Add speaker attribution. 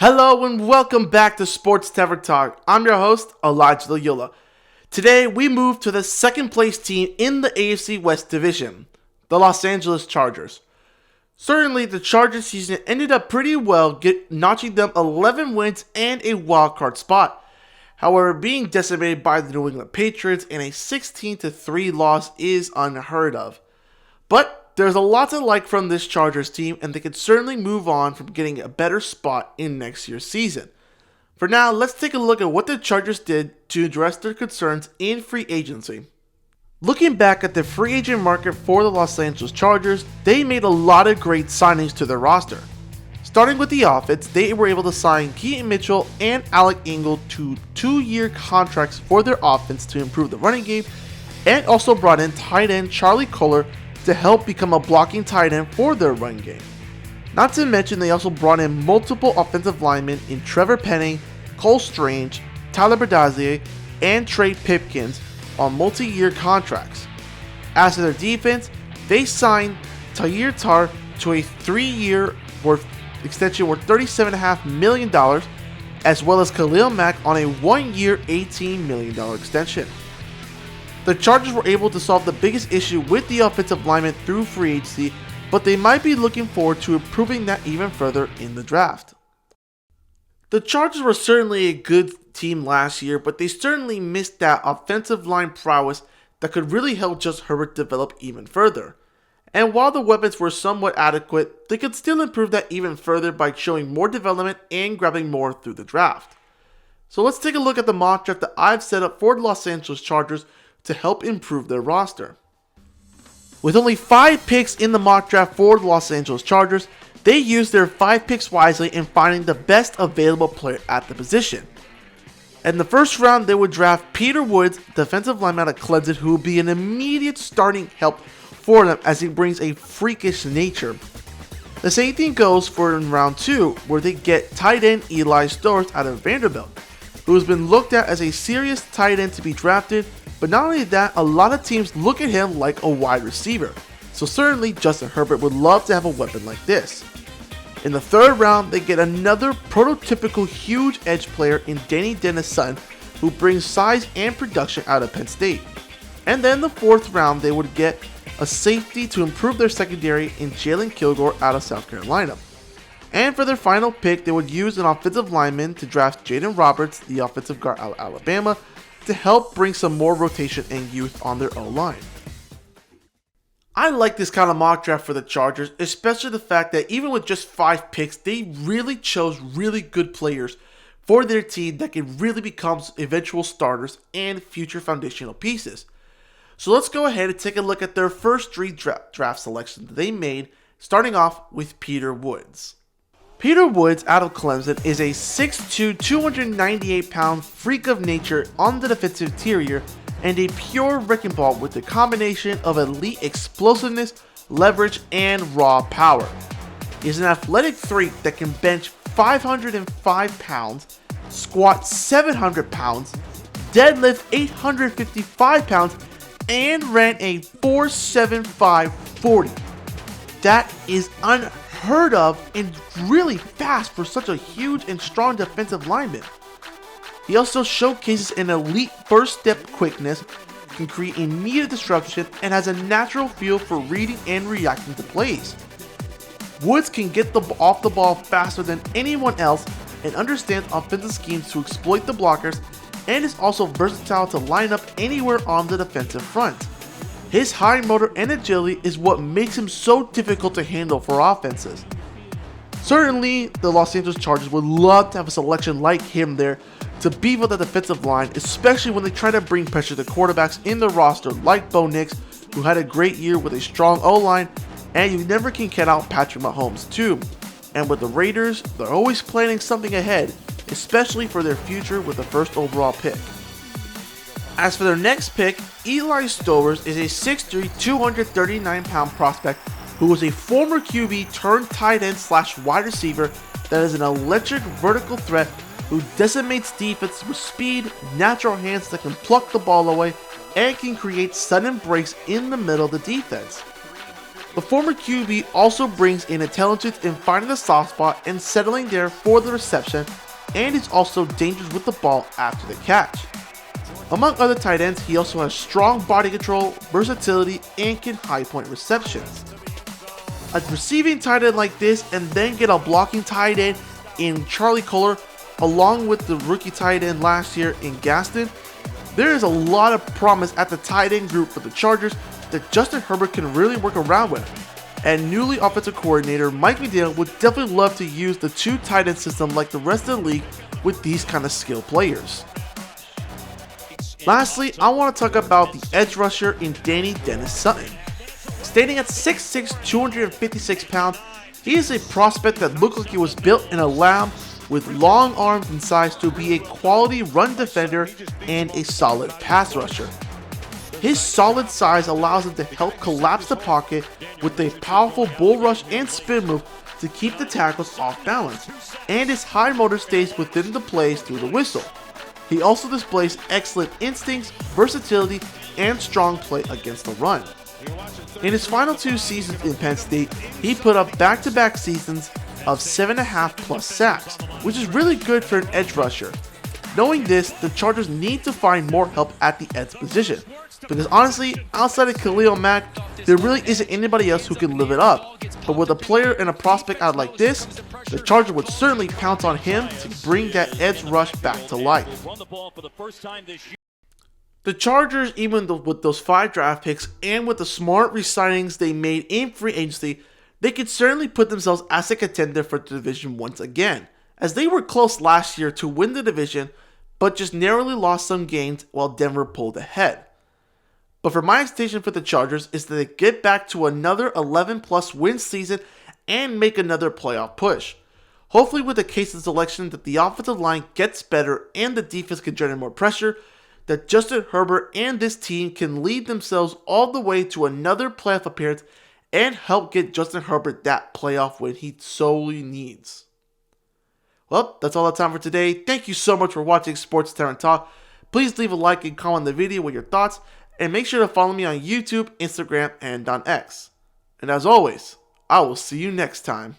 Speaker 1: Hello and welcome back to Sports Tavern Talk. I'm your host, Elijah Loyola. Today we move to the second place team in the AFC West Division, the Los Angeles Chargers. Certainly the Chargers season ended up pretty well, notching them 11 wins and a wildcard spot. However, being decimated by the New England Patriots in a 16-3 loss is unheard of. But there's a lot to like from this Chargers team, and they can certainly move on from getting a better spot in next year's season. For now, let's take a look at what the Chargers did to address their concerns in free agency. Looking back at the free agent market for the Los Angeles Chargers, they made a lot of great signings to their roster. Starting with the offense, they were able to sign Keaton Mitchell and Alec Ingold to 2-year contracts for their offense to improve the running game, and also brought in tight end Charlie Kolar to help become a blocking tight end for their run game. Not to mention, they also brought in multiple offensive linemen in Trevor Penning, Cole Strange, Tyler Badazie, and Trey Pipkins on multi-year contracts. As for their defense, they signed Tahir Tar to a 3-year extension worth $37.5 million, as well as Khalil Mack on a 1-year $18 million extension. The Chargers were able to solve the biggest issue with the offensive lineman through free agency, but they might be looking forward to improving that even further in the draft. The Chargers were certainly a good team last year, but they certainly missed that offensive line prowess that could really help Justin Herbert develop even further. And while the weapons were somewhat adequate, they could still improve that even further by showing more development and grabbing more through the draft. So let's take a look at the mock draft that I've set up for the Los Angeles Chargers to help improve their roster. With only 5 picks in the mock draft for the Los Angeles Chargers, they used their 5 picks wisely in finding the best available player at the position. In the first round, they would draft Peter Woods, defensive lineman out of Clemson, who would be an immediate starting help for them as he brings a freakish nature. The same thing goes for in round 2, where they get tight end Eli Stowers out of Vanderbilt, who has been looked at as a serious tight end to be drafted. But not only that, a lot of teams look at him like a wide receiver, so certainly Justin Herbert would love to have a weapon like this. In the third round, they get another prototypical huge edge player in Danny Dennis-Sutton, who brings size and production out of Penn State. And then in the fourth round, they would get a safety to improve their secondary in Jalen Kilgore out of South Carolina. And for their final pick, they would use an offensive lineman to draft Jaden Roberts, the offensive guard out of Alabama, to help bring some more rotation and youth on their O-line. I like this kind of mock draft for the Chargers, especially the fact that even with just 5 picks, they really chose really good players for their team that can really become eventual starters and future foundational pieces. So let's go ahead and take a look at their first 3 draft selections that they made, starting off with Peter Woods. Peter Woods out of Clemson is a 6'2", 298-pound freak of nature on the defensive interior and a pure wrecking ball with a combination of elite explosiveness, leverage, and raw power. He is an athletic freak that can bench 505 pounds, squat 700 pounds, deadlift 855 pounds, and ran a 4.75 40. That is unheard of and really fast for such a huge and strong defensive lineman. He also showcases an elite first step quickness, can create immediate disruption, and has a natural feel for reading and reacting to plays. Woods can get off the ball faster than anyone else and understands offensive schemes to exploit the blockers, and is also versatile to line up anywhere on the defensive front. His high motor and agility is what makes him so difficult to handle for offenses. Certainly, the Los Angeles Chargers would love to have a selection like him there to beef up the defensive line, especially when they try to bring pressure to quarterbacks in the roster like Bo Nix, who had a great year with a strong O-line, and you never can count out Patrick Mahomes too. And with the Raiders, they're always planning something ahead, especially for their future with the first overall pick. As for their next pick, Eli Stowers is a 6'3", 239-pound prospect who was a former QB turned tight end / wide receiver that is an electric vertical threat who decimates defense with speed, natural hands that can pluck the ball away, and can create sudden breaks in the middle of the defense. The former QB also brings in intelligence in finding the soft spot and settling there for the reception, and is also dangerous with the ball after the catch. Among other tight ends, he also has strong body control, versatility, and can high point receptions. A receiving tight end like this, and then get a blocking tight end in Charlie Kolar, along with the rookie tight end last year in Gaston, there is a lot of promise at the tight end group for the Chargers that Justin Herbert can really work around with. And newly offensive coordinator Mike McDaniel would definitely love to use the two tight end system like the rest of the league with these kind of skilled players. Lastly, I want to talk about the edge rusher in Danny Dennis Sutton. Standing at 6'6", 256 pounds, he is a prospect that looked like he was built in a lab with long arms and size to be a quality run defender and a solid pass rusher. His solid size allows him to help collapse the pocket with a powerful bull rush and spin move to keep the tackles off balance, and his high motor stays within the plays through the whistle. He also displays excellent instincts, versatility, and strong play against the run. In his final 2 seasons in Penn State, he put up back-to-back seasons of 7.5 plus sacks, which is really good for an edge rusher. Knowing this, the Chargers need to find more help at the edge position, because honestly, outside of Khalil Mack, there really isn't anybody else who can live it up. But with a player and a prospect out like this, the Chargers would certainly pounce on him to bring that edge rush back to life. The Chargers, even with those 5 draft picks and with the smart re-signings they made in free agency, they could certainly put themselves as a contender for the division once again, as they were close last year to win the division, but just narrowly lost some games while Denver pulled ahead. But for my expectation for the Chargers is that they get back to another 11 plus win season and make another playoff push. Hopefully with the case of selection that the offensive line gets better and the defense can generate more pressure, that Justin Herbert and this team can lead themselves all the way to another playoff appearance and help get Justin Herbert that playoff win he solely needs. Well, that's all the time for today. Thank you so much for watching Sports Tavern Talk. Please leave a like and comment on the video with your thoughts, and make sure to follow me on YouTube, Instagram, and on X. And as always, I will see you next time.